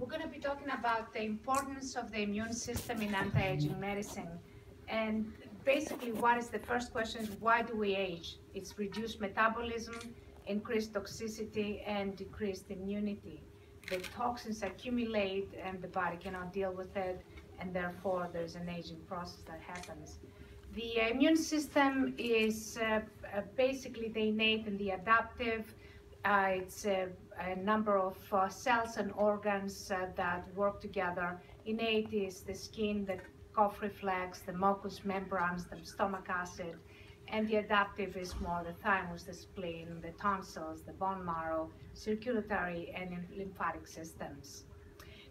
We're going to be talking about the importance of the immune system in anti-aging medicine. And basically, what is the first question is, why do we age? It's reduced metabolism, increased toxicity, and decreased immunity. The toxins accumulate and the body cannot deal with it, and therefore there's an aging process that happens. The immune system is basically the innate and the adaptive. It's a number of cells and organs that work together. Innate is the skin, the cough reflex, the mucous membranes, the stomach acid, and the adaptive is more the thymus, the spleen, the tonsils, the bone marrow, circulatory and lymphatic systems.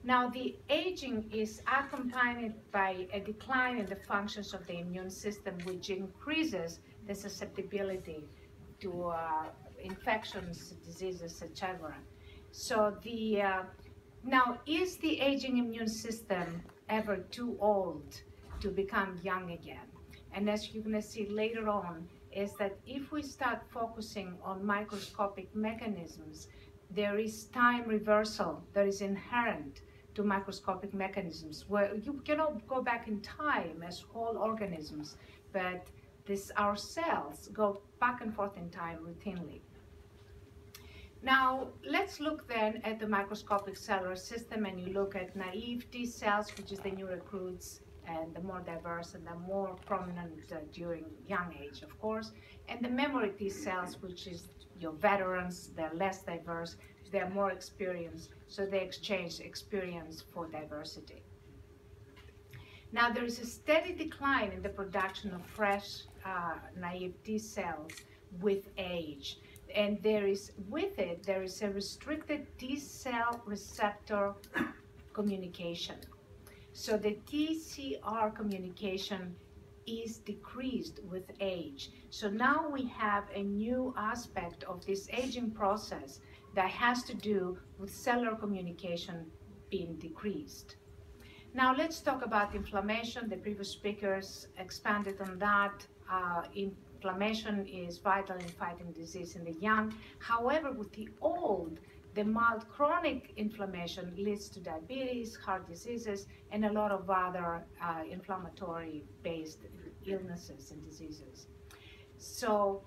Now, the aging is accompanied by a decline in the functions of the immune system, which increases the susceptibility to infections, diseases, etc. So now, is the aging immune system ever too old to become young again? And as you're going to see later on, is that if we start focusing on microscopic mechanisms, there is time reversal that is inherent to microscopic mechanisms, where you cannot go back in time as whole organisms, but our cells go back and forth in time routinely. Now, let's look then at the microscopic cellular system, and you look at naive T cells, which is the new recruits, and the more diverse and the more prominent during young age, of course, and the memory T cells, which is your veterans. They're less diverse, they're more experienced, so they exchange experience for diversity. Now, there is a steady decline in the production of fresh naive T cells with age. And with it, there is a restricted T cell receptor communication. So the TCR communication is decreased with age. So now we have a new aspect of this aging process that has to do with cellular communication being decreased. Now let's talk about inflammation. The previous speakers expanded on that. Inflammation is vital in fighting disease in the young. However, with the old, the mild chronic inflammation leads to diabetes, heart diseases, and a lot of other inflammatory-based illnesses and diseases. So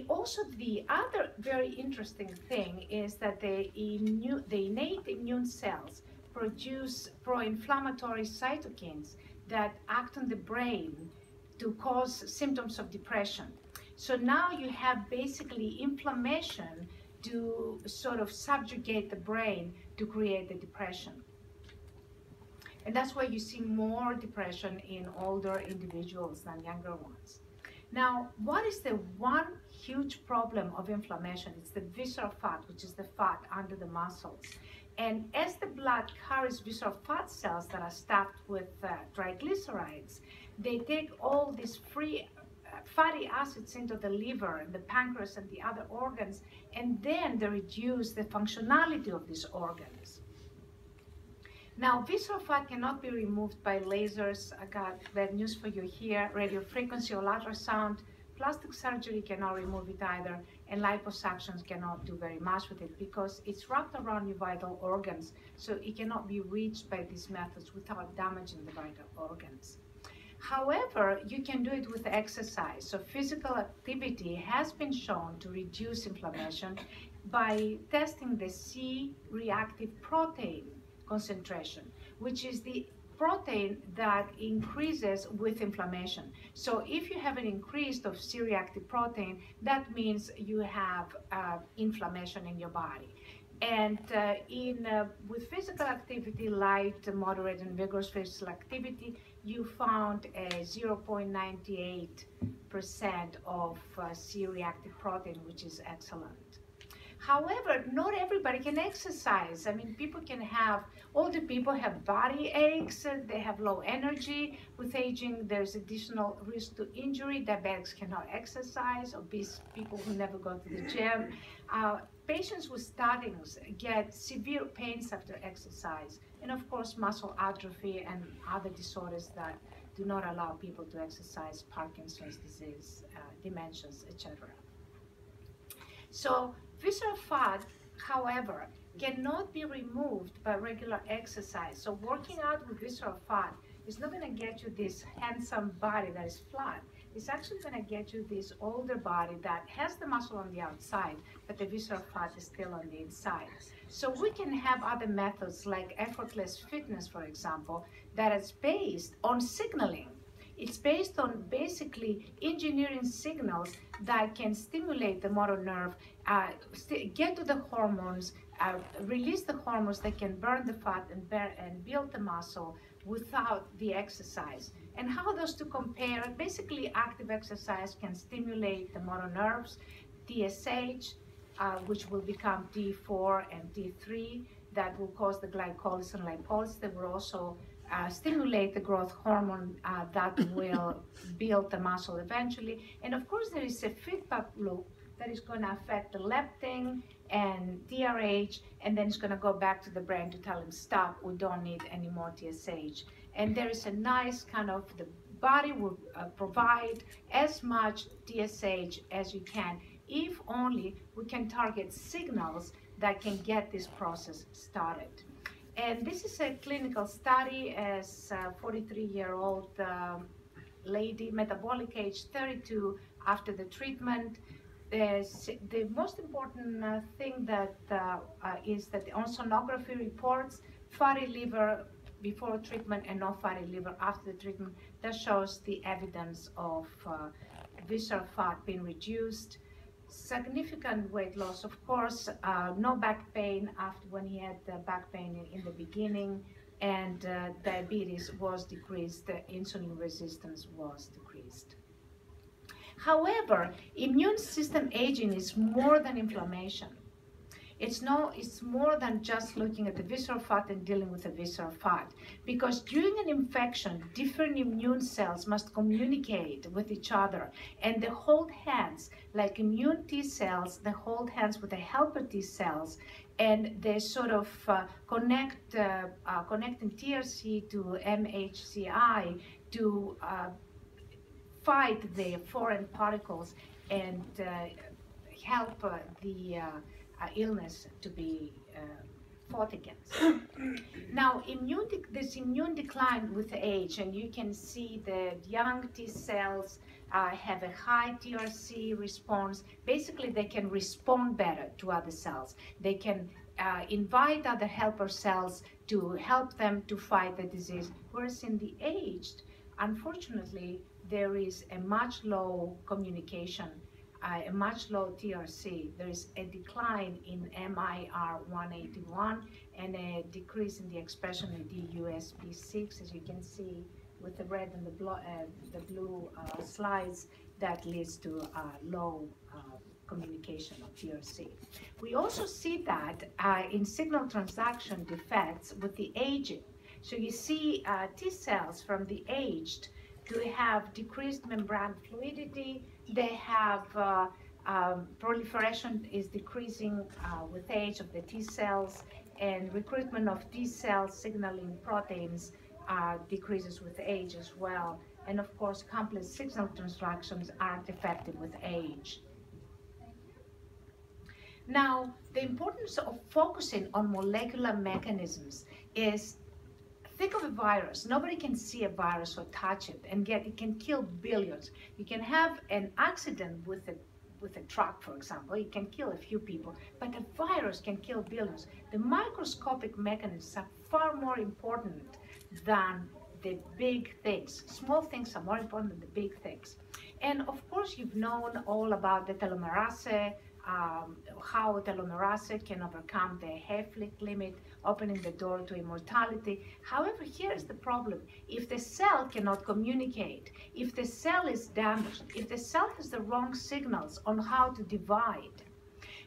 also the other very interesting thing is that the innate immune cells produce pro-inflammatory cytokines that act on the brain to cause symptoms of depression. So now you have basically inflammation to sort of subjugate the brain to create the depression. And that's why you see more depression in older individuals than younger ones. Now, what is the one huge problem of inflammation? It's the visceral fat, which is the fat under the muscles. And as the blood carries visceral fat cells that are stuffed with triglycerides, they take all these free fatty acids into the liver and the pancreas and the other organs, and then they reduce the functionality of these organs. Now, visceral fat cannot be removed by lasers. I got bad news for you here. Radiofrequency or ultrasound. Plastic surgery cannot remove it either, and liposuctions cannot do very much with it because it's wrapped around your vital organs, so it cannot be reached by these methods without damaging the vital organs. However, you can do it with exercise. So physical activity has been shown to reduce inflammation by testing the C-reactive protein concentration, which is the protein that increases with inflammation. So if you have an increase of C-reactive protein, that means you have inflammation in your body. And with physical activity, light, moderate, and vigorous physical activity, you found a 0.98% of C-reactive protein, which is excellent. However, not everybody can exercise. I mean, older people have body aches, they have low energy. With aging, there's additional risk to injury. Diabetics cannot exercise, obese people who never go to the gym. Patients with statins get severe pains after exercise, and of course muscle atrophy and other disorders that do not allow people to exercise, Parkinson's disease, dementias, etc. So visceral fat, however, cannot be removed by regular exercise. So working out with visceral fat is not going to get you this handsome body that is flat. It's actually going to get you this older body that has the muscle on the outside, but the visceral fat is still on the inside. So we can have other methods like effortless fitness, for example, that is based on signaling. It's based on basically engineering signals that can stimulate the motor nerve, get to the hormones, release the hormones that can burn the fat and build the muscle without the exercise. And how those two compare? Basically, active exercise can stimulate the motor nerves, TSH, which will become T4 and T3, that will cause the glycolysis and lipolysis. That will also stimulate the growth hormone that will build the muscle eventually. And of course, there is a feedback loop that is going to affect the leptin and DRH, and then it's going to go back to the brain to tell him, stop, we don't need any more TSH. And there is a nice kind of, the body will provide as much TSH as you can, if only we can target signals that can get this process started. And this is a clinical study as a 43-year-old lady, metabolic age 32, after the treatment. The most important thing that is that on sonography reports fatty liver before treatment and no fatty liver after the treatment. That shows the evidence of visceral fat being reduced. Significant weight loss, of course, no back pain after when he had back pain in the beginning, and diabetes was decreased, insulin resistance was decreased. However, immune system aging is more than inflammation. It's more than just looking at the visceral fat and dealing with the visceral fat. Because during an infection, different immune cells must communicate with each other, and they hold hands, like immune T cells, they hold hands with the helper T cells, and they sort of connecting TRC to MHCI to fight the foreign particles and help the illness to be fought against. Now, this immune decline with age, and you can see the young T cells have a high TRC response. Basically, they can respond better to other cells. They can invite other helper cells to help them to fight the disease. Whereas in the aged, unfortunately, there is a much low communication, a much low TRC. There is a decline in MIR181 and a decrease in the expression of DUSP6, as you can see with the red and the blue slides. That leads to low communication of TRC. We also see that in signal transduction defects with the aging. So you see T cells from the aged to have decreased membrane fluidity. They have proliferation is decreasing with age of the T cells, and recruitment of T cell signaling proteins decreases with age as well. And of course, complex signal transductions aren't effective with age. Now, the importance of focusing on molecular mechanisms is, think of a virus. Nobody can see a virus or touch it, and yet it can kill billions. You can have an accident with a truck, for example. It can kill a few people, but a virus can kill billions. The microscopic mechanisms are far more important than the big things. Small things are more important than the big things. And of course, you've known all about the telomerase, how telomerase can overcome the Hayflick limit, opening the door to immortality. However, here's the problem. If the cell cannot communicate, if the cell is damaged, if the cell has the wrong signals on how to divide,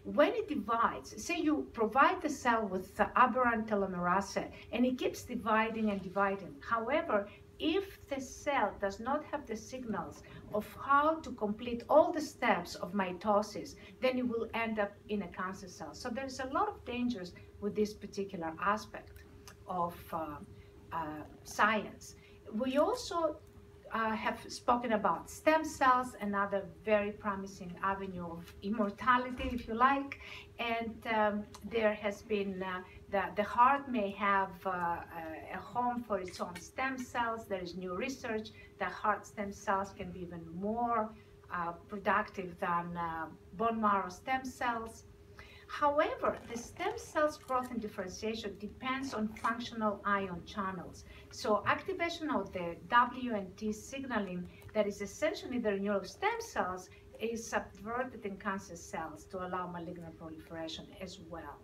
when it divides, say you provide the cell with the aberrant telomerase, and it keeps dividing and dividing. However, if the cell does not have the signals of how to complete all the steps of mitosis, then it will end up in a cancer cell. So there's a lot of dangers with this particular aspect of science. We also have spoken about stem cells, another very promising avenue of immortality, if you like. And there has been, the heart may have a home for its own stem cells. There is new research that heart stem cells can be even more productive than bone marrow stem cells. However, the stem cells growth and differentiation depends on functional ion channels. So activation of the W and T signaling that is essentially the renewal of stem cells is subverted in cancer cells to allow malignant proliferation as well.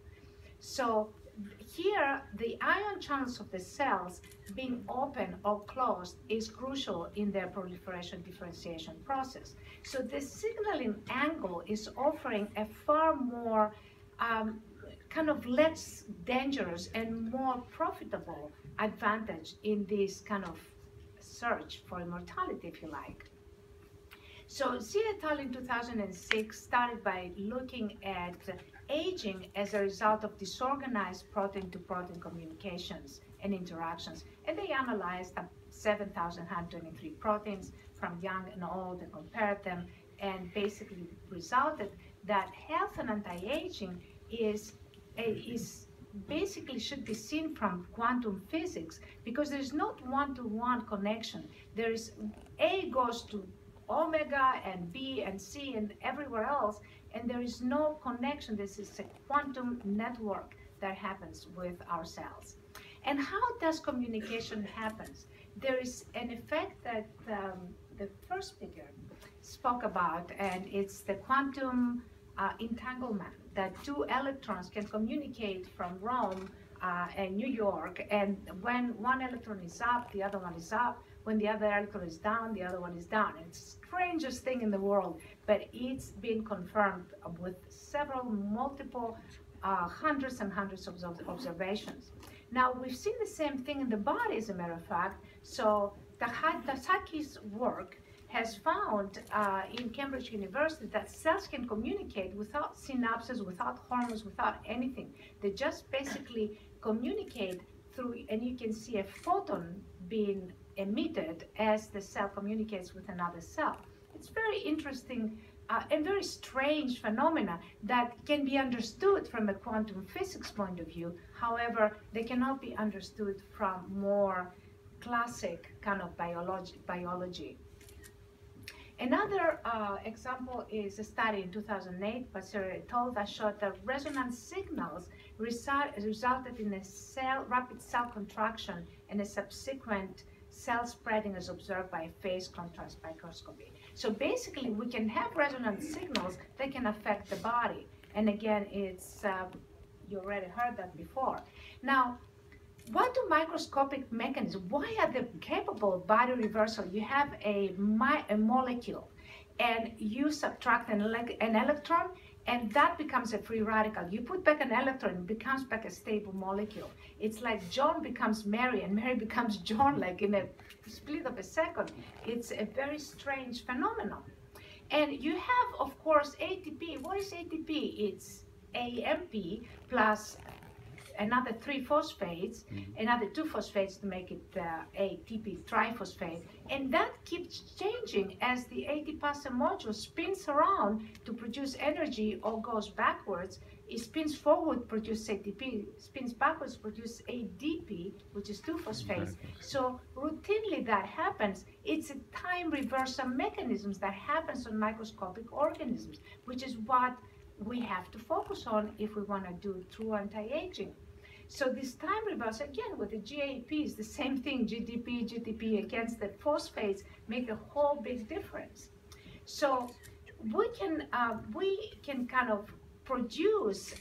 So here, the ion channels of the cells being open or closed is crucial in their proliferation differentiation process. So the signaling angle is offering a far more kind of less dangerous and more profitable advantage in this kind of search for immortality, if you like. So Xie et al. In 2006 started by looking at aging as a result of disorganized protein-to-protein communications and interactions. And they analyzed 7,123 proteins from young and old and compared them, and basically resulted that health and anti-aging is basically should be seen from quantum physics, because there's not one-to-one connection. There is A goes to omega and B and C and everywhere else, and there is no connection. This is a quantum network that happens with our cells. And how does communication happen? There is an effect that the first speaker spoke about, and it's the quantum entanglement, that two electrons can communicate from Rome and New York, and when one electron is up, the other one is up. When the other electron is down, the other one is down. It's the strangest thing in the world, but it's been confirmed with multiple hundreds and hundreds of observations. Now, we've seen the same thing in the body, as a matter of fact. So Tasaki's work has found in Cambridge University that cells can communicate without synapses, without hormones, without anything. They just basically communicate through, and you can see a photon being emitted as the cell communicates with another cell. It's very interesting and very strange phenomena that can be understood from a quantum physics point of view. However, they cannot be understood from more classic kind of biology. Another example is a study in 2008 by Gerry Pollock that showed that resonance signals resulted in a rapid cell contraction and a subsequent cell spreading as observed by phase contrast microscopy. So basically, we can have resonance signals that can affect the body. And again, it's, you already heard that before. Now, what do microscopic mechanisms, why are they capable of body reversal? You have a molecule, and you subtract an electron, and that becomes a free radical. You put back an electron, it becomes back a stable molecule. It's like John becomes Mary, and Mary becomes John, like in a split of a second. It's a very strange phenomenon. And you have, of course, ATP. What is ATP? It's AMP plus another 3 phosphates, another 2 phosphates to make it ATP triphosphate, and that keeps changing as the ATPase module spins around to produce energy or goes backwards. It spins forward, produces ATP, spins backwards, produces ADP, which is 2 phosphates. So routinely that happens. It's a time reversal mechanisms that happens on microscopic organisms, which is what we have to focus on if we want to do true anti-aging. So this time reversal, again, with the GAPs, the same thing, GTP against the phosphates make a whole big difference. So we can kind of produce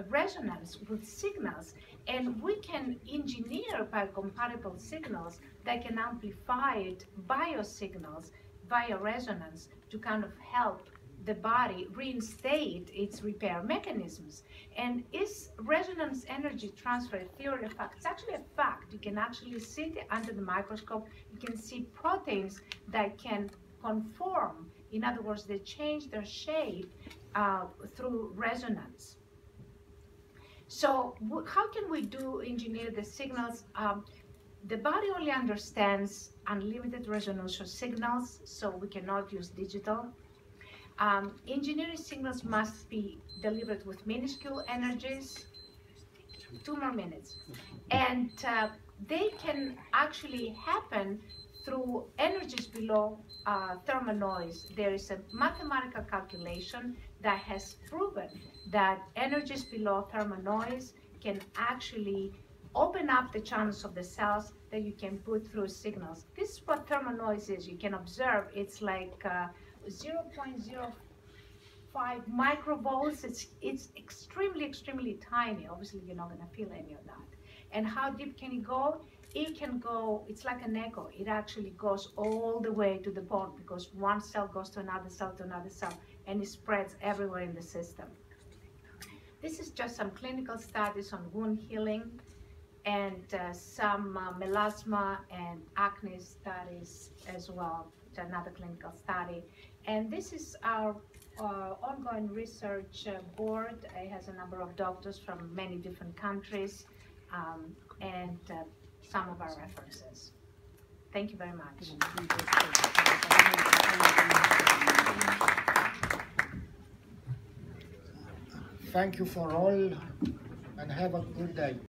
resonance with signals, and we can engineer biocompatible signals that can amplify biosignals via resonance to kind of help the body reinstate its repair mechanisms. And is resonance energy transfer a theory of fact? It's actually a fact. You can actually see it under the microscope. You can see proteins that can conform. In other words, they change their shape through resonance. So how can we engineer the signals? The body only understands unlimited resolution signals, so we cannot use digital. Engineering signals must be delivered with minuscule energies. 2 more minutes. And they can actually happen through energies below thermal noise. There is a mathematical calculation that has proven that energies below thermal noise can actually open up the channels of the cells that you can put through signals. This is what thermal noise is. You can observe it's like 0.05 microvolts. It's extremely tiny. Obviously, you're not going to feel any of that. And how deep can it go? It can go, it's like an echo. It actually goes all the way to the bone because one cell goes to another cell, and it spreads everywhere in the system. This is just some clinical studies on wound healing and some melasma and acne studies as well. It's another clinical study. And this is our ongoing research board. It has a number of doctors from many different countries and some of our references. Thank you very much. Thank you for all, and have a good day.